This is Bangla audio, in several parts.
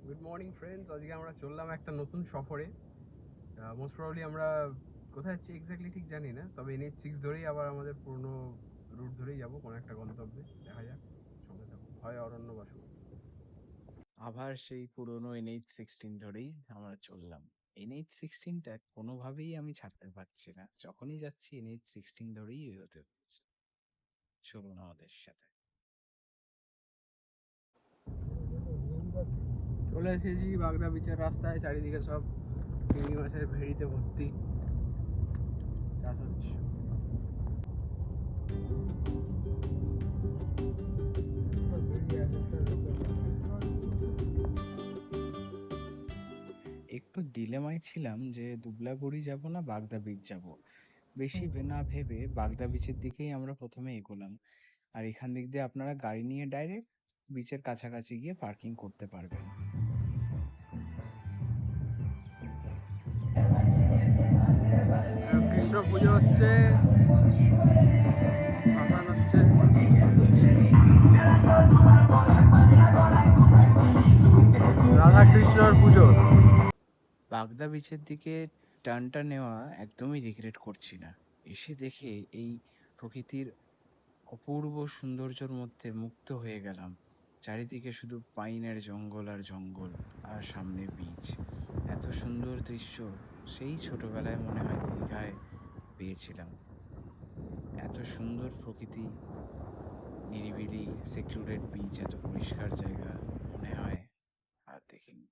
গুড মর্নিং ফ্রেন্ডস, আজকে আমরা চললাম একটা নতুন সফরে। মোস্ট প্রবাবলি আমরা কোথায় যাচ্ছি এক্স্যাক্টলি ঠিক জানি না, তবে NH6 ধরেই আবার আমাদের পুরনো রুট ধরেই যাব কোনো একটা গন্তব্যে। দেখা যাক, সঙ্গে থাকুন। হয় অরণ্য বা শুভ। আবার সেই পুরনো NH16 ধরেই আমরা চললাম। NH16টা কোনোভাবেই আমি ছাড়তে পারছি না, যখনই যাচ্ছি NH16 ধরেই এগোতে হচ্ছে। চলুন আমাদের সাথে। চলে এসেছি বাগদা বিচের রাস্তায়, চারিদিকে সব চিংড়ি মাছের ভেড়িতে ভর্তি, চাষ হচ্ছে। একটু ডিলেমায় ছিলাম যে দুবলাগুড়ি যাব না বাগদা বিচ যাব। বেশি না ভেবে বাগদা বিচের দিকেই আমরা প্রথমে এগোলাম। আর এখান দিক দিয়ে আপনারা গাড়ি নিয়ে ডাইরেক্ট বিচের কাছাকাছি গিয়ে পার্কিং করতে পারবেন। কৃষ্ণ পুজো হচ্ছে, ভাসান হচ্ছে। রাধা কৃষ্ণর পুজো। বাগদা বিচের দিকে টার্নটা নেওয়া একদমই রিগ্রেট করছি না। এসে দেখে এই প্রকৃতির অপূর্ব সৌন্দর্যের মধ্যে মুগ্ধ হয়ে গেলাম। চারিদিকে শুধু পাইনের জঙ্গল আর জঙ্গল, আর সামনে বিচ। এত সুন্দর দৃশ্য সেই ছোটবেলায় মনে হয় দীঘায় পেয়েছিলাম। এত সুন্দর প্রকৃতি, নিরিবিলি সেক্লুডেড বিচ, এত পরিষ্কার জায়গা মনে হয় আর দেখিনি।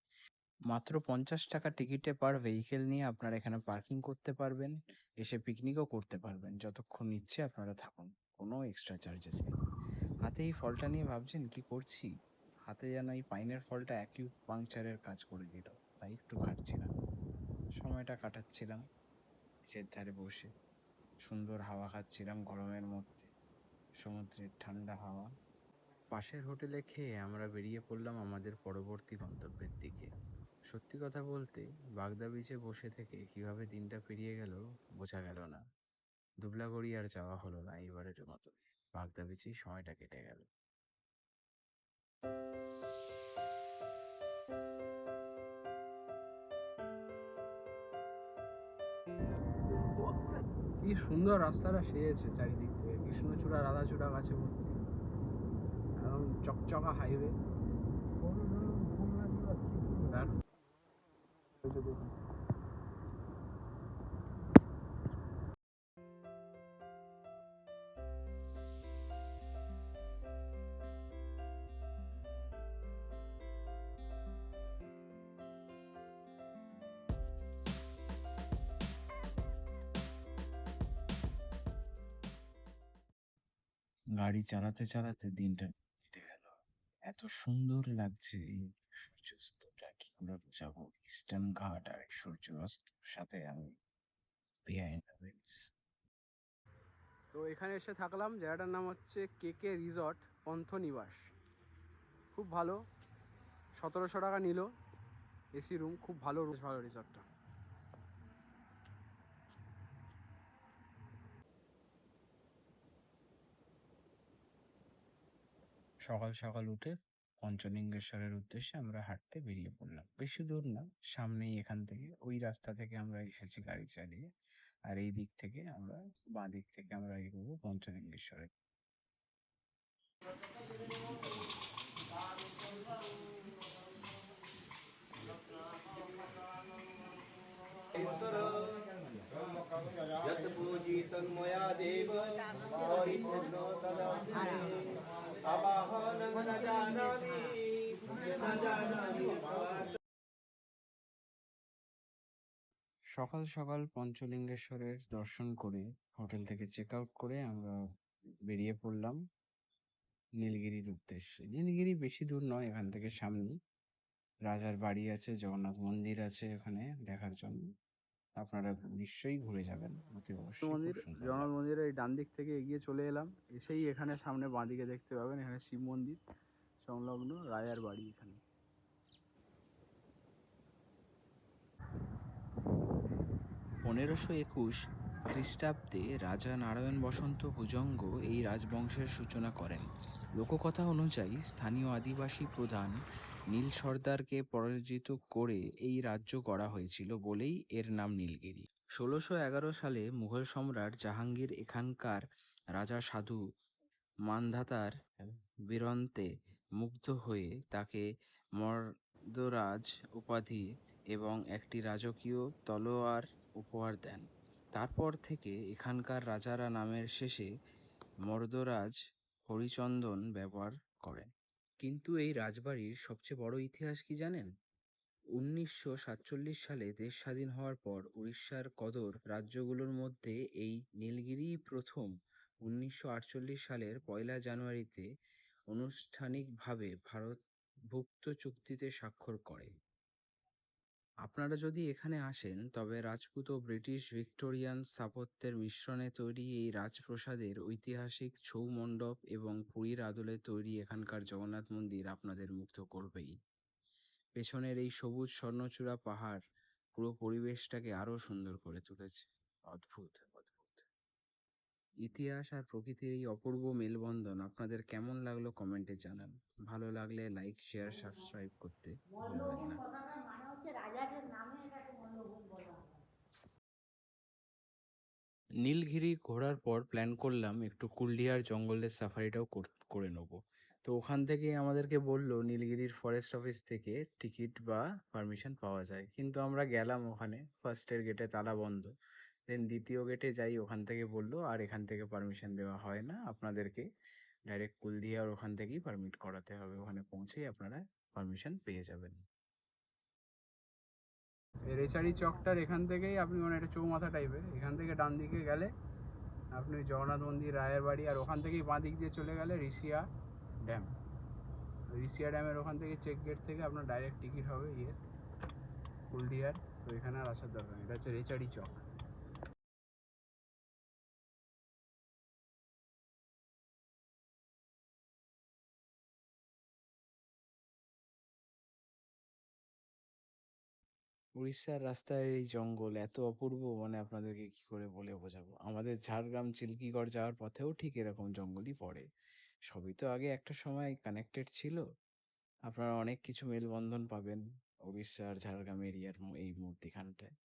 মাত্র 50 টাকা টিকিটে পার ভেহিকেল নিয়ে আপনারা এখানে পার্কিং করতে পারবেন, এসে পিকনিকও করতে পারবেন। যতক্ষণ ইচ্ছে আপনারা থাকুন, কোনো এক্সট্রা চার্জেস নেই। হাতে এই ফলটা নিয়ে ভাবছেন কি করছি, হাতে যেন এই পাইনের ফলটা পাংচারের কাজ করে দিল, তাই একটু ঘাটছিলাম, সময়টা কাটাচ্ছিলাম বিচের ধারে বসে। সুন্দর হাওয়া খাচ্ছিলাম গরমের মধ্যে, সমুদ্রের ঠান্ডা হাওয়া। পাশের হোটেলে খেয়ে আমরা বেরিয়ে পড়লাম আমাদের পরবর্তী গন্তব্যের দিকে। সত্যি কথা বলতে, বাগদা বিচে বসে থেকে কিভাবে দিনটা পেরিয়ে গেল বোঝা গেল না। দুবলাগড়ি আর যাওয়া হলো না এবারের মতো, বাগদা বিচেই সময়টা কেটে গেল। কি সুন্দর রাস্তাটা সেজেছে চারিদিক থেকে, কৃষ্ণচূড়া রাধাচূড়া গাছে ভর্তি, একদম চকচকা হাইওয়ে। গাড়ি চালাতে চালাতে দিনটা কেটে গেল। এত সুন্দর লাগছে এই সূর্যাস্তটা, কি করে বোঝাবো। ইস্টার্ন ঘাট আর সূর্যাস্ত, সাথে আমি বিহাইন্ড দ্য হুইলস। তো এখানে এসে থাকলাম, জায়গাটার নাম হচ্ছে KK রিসর্ট পন্থনিবাস। খুব ভালো, 1700 টাকা নিল এসি রুম, খুব ভালো রুম, ভালো রিসর্টটা। সকাল সকাল উঠে পঞ্চলিঙ্গেশ্বরের উদ্দেশ্যে আমরা হাঁটতে বেরিয়ে পড়লাম। বেশি দূর না, সামনেই এখান থেকে, ওই রাস্তা থেকে আমরা এসেছি গাড়ি চালিয়ে। আর এই দিক থেকে আমরা, বাঁ দিক থেকে আমরা এগোবো পঞ্চলিঙ্গেশ্বরে। यत् पूजितं मया देव परिपूर्णो तदस्ति अवाहनं न जानामि সকাল সকাল পঞ্চলিঙ্গেশ্বরের দর্শন করে হোটেল থেকে চেক আউট করে আমরা বেরিয়ে পড়লাম নীলগিরির উদ্দেশ্যে। নীলগিরি বেশি দূর নয় এখান থেকে, সামনেই রাজার বাড়ি আছে, জগন্নাথ মন্দির আছে এখানে দেখার জন্য। আপনারা নিশ্চয়ই ঘুরে যাবেন, অতি অবশ্যই, খুব মন্দির, সুন্দর জগন্নাথ লাগবে। মন্দিরের এই ডান দিক থেকে এগিয়ে চলে এলাম, এসেই এখানে সামনে বাঁ দিকে দেখতে পাবেন, এখানে শিব মন্দির সংলগ্ন রাজার বাড়ি এখানে। 1521 খ্রিস্টাব্দে রাজা নারায়ণ বসন্ত ভুজঙ্গ এই রাজবংশের সূচনা করেন। লোককথা অনুযায়ী স্থানীয় আদিবাসী প্রধান নীল সর্দারকে পরাজিত করে এই রাজ্য গড়া হয়েছিল বলেই এর নাম নীলগিরি। ১৬১১ সালে মুঘল সম্রাট জাহাঙ্গীর এখানকার রাজা সাধু মান্ধাতার বীরত্বে মুগ্ধ হয়ে তাকে মর্দরাজ উপাধি এবং একটি রাজকীয় তলোয়ার উপহার দেন। তারপর থেকে এখানকার রাজারা নামের শেষে মর্দরাজ হরিচন্দন ব্যবহার করেন। কিন্তু এই রাজবাড়ির সবচেয়ে বড় ইতিহাস কি জানেন? ১৯৪৭ সালে দেশ স্বাধীন হওয়ার পর উড়িষ্যার কদর রাজ্যগুলোর মধ্যে এই নীলগিরিই প্রথম ১৯৪৮ সালের ১লা জানুয়ারিতে আনুষ্ঠানিকভাবে ভারতভুক্ত চুক্তিতে স্বাক্ষর করে। আপনারা যদি এখানে আসেন তবে রাজপুত ও ব্রিটিশ ভিক্টোরিয়ান স্থাপত্যের মিশ্রণে তৈরি এই রাজপ্রাসাদের ঐতিহাসিক ছৌ মণ্ডপ এবং পুরীর আদলে তৈরি এখানকার জগন্নাথ মন্দির আপনাদের মুগ্ধ করবেই। পেছনের এই সবুজ স্বর্ণচূড়া পাহাড় পুরো পরিবেশটাকে আরো সুন্দর করে তুলেছে। অদ্ভুত অদ্ভুত। ইতিহাস আর প্রকৃতির এই অপূর্ব মেলবন্ধন আপনাদের কেমন লাগলো কমেন্টে জানান। ভালো লাগলে লাইক, শেয়ার, সাবস্ক্রাইব করতে ভুলবেন না। নীলগিরি ঘোরার পর প্ল্যান করলাম একটু কুলডিহার জঙ্গলের সাফারিটাও করে নেব। তো ওখান থেকে আমাদেরকে বললো নীলগিরির ফরেস্ট অফিস থেকে টিকিট বা পারমিশন পাওয়া যায়, কিন্তু আমরা গেলাম ওখানে, ফার্স্টের গেটে তালা বন্ধ, দেন দ্বিতীয় গেটে যাই, ওখান থেকে বললো আর এখান থেকে পারমিশন দেওয়া হয় না, আপনাদেরকে ডাইরেক্ট কুলডিহার ওখান থেকেই পারমিট করাতে হবে, ওখানে পৌঁছেই আপনারা পারমিশন পেয়ে যাবেন। এই রেচারি চকটার এখান থেকেই আপনি মানে একটা চৌমাথা টাইপের, এখান থেকে ডান দিকে গেলে আপনি জগন্নাথ মন্দির, রায়ের বাড়ি, আর ওখান থেকেই বাঁ দিক দিয়ে চলে গেলে ঋষিয়া ড্যাম। ঋষিয়া ড্যামের ওখান থেকে চেক গেট থেকে আপনার ডাইরেক্ট টিকিট হবে কুলডিহার। তো এখানে আর আসার দরকার নেই, এটা হচ্ছে রেচারি চক। উড়িষ্যার রাস্তায় এই জঙ্গল এত অপূর্ব, মানে আপনাদেরকে কি করে বলে বোঝাবো। আমাদের ঝাড়গ্রাম চিল্কিগড় যাওয়ার পথেও ঠিক এরকম জঙ্গলই পড়ে। সবই তো আগে একটা সময় কানেক্টেড ছিল। আপনারা অনেক কিছু মেলবন্ধন পাবেন উড়িষ্যা আর ঝাড়গ্রাম এরিয়ার এই মধ্যখানটায়।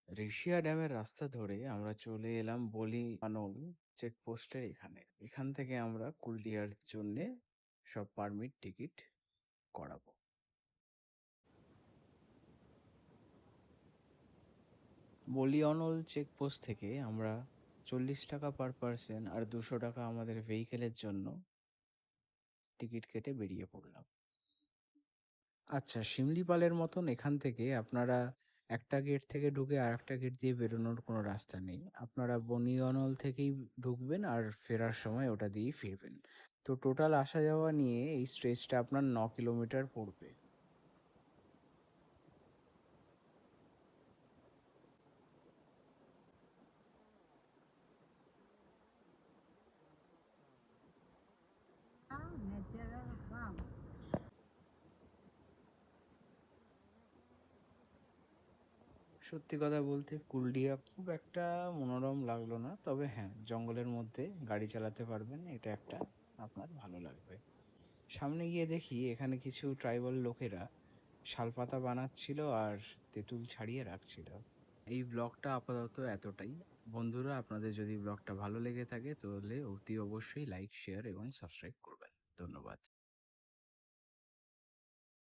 ঋষিয়া ড্যামের রাস্তা ধরে আমরা চলে এলাম বলিয়ানল চেকপোস্টের এখানে। এখান থেকে আমরা কুলডিহার জন্যে সব পারমিট টিকিট করাবো। বলিয়ানল চেকপোস্ট থেকে আমরা 40 টাকা পার পার্সন আর 200 টাকা আমাদের ভেহিকেলের জন্য টিকিট কেটে বেরিয়ে পড়লাম। আচ্ছা, শিমলিপালের মতন এখান থেকে আপনারা একটা গেট থেকে ঢুকে আর একটা গেট দিয়ে বেরোনোর কোনো রাস্তা নেই। আপনারা বনিয়ানল থেকেই ঢুকবেন আর ফেরার সময় ওটা দিয়েই ফিরবেন। তো টোটাল আসা যাওয়া নিয়ে এই স্ট্রেচটা আপনার 9 কিলোমিটার পড়বে। সত্যি কথা বলতে কুলডিহা খুব একটা মনোরম লাগলো না, তবে হ্যাঁ, জঙ্গলের মধ্যে গাড়ি চালাতে পারবেন, এটা একটা আপনার ভালো লাগবে। সামনে গিয়ে দেখি এখানে কিছু ট্রাইবাল লোকেরা শালপাতা বানাচ্ছিল আর তেঁতুল ছাড়িয়ে রাখছিল। এই ব্লগটা আপাতত এতটাই। বন্ধুরা, আপনাদের যদি ব্লগটা ভালো লেগে থাকে তাহলে অতি অবশ্যই লাইক, শেয়ার এবং সাবস্ক্রাইব করবেন। ধন্যবাদ।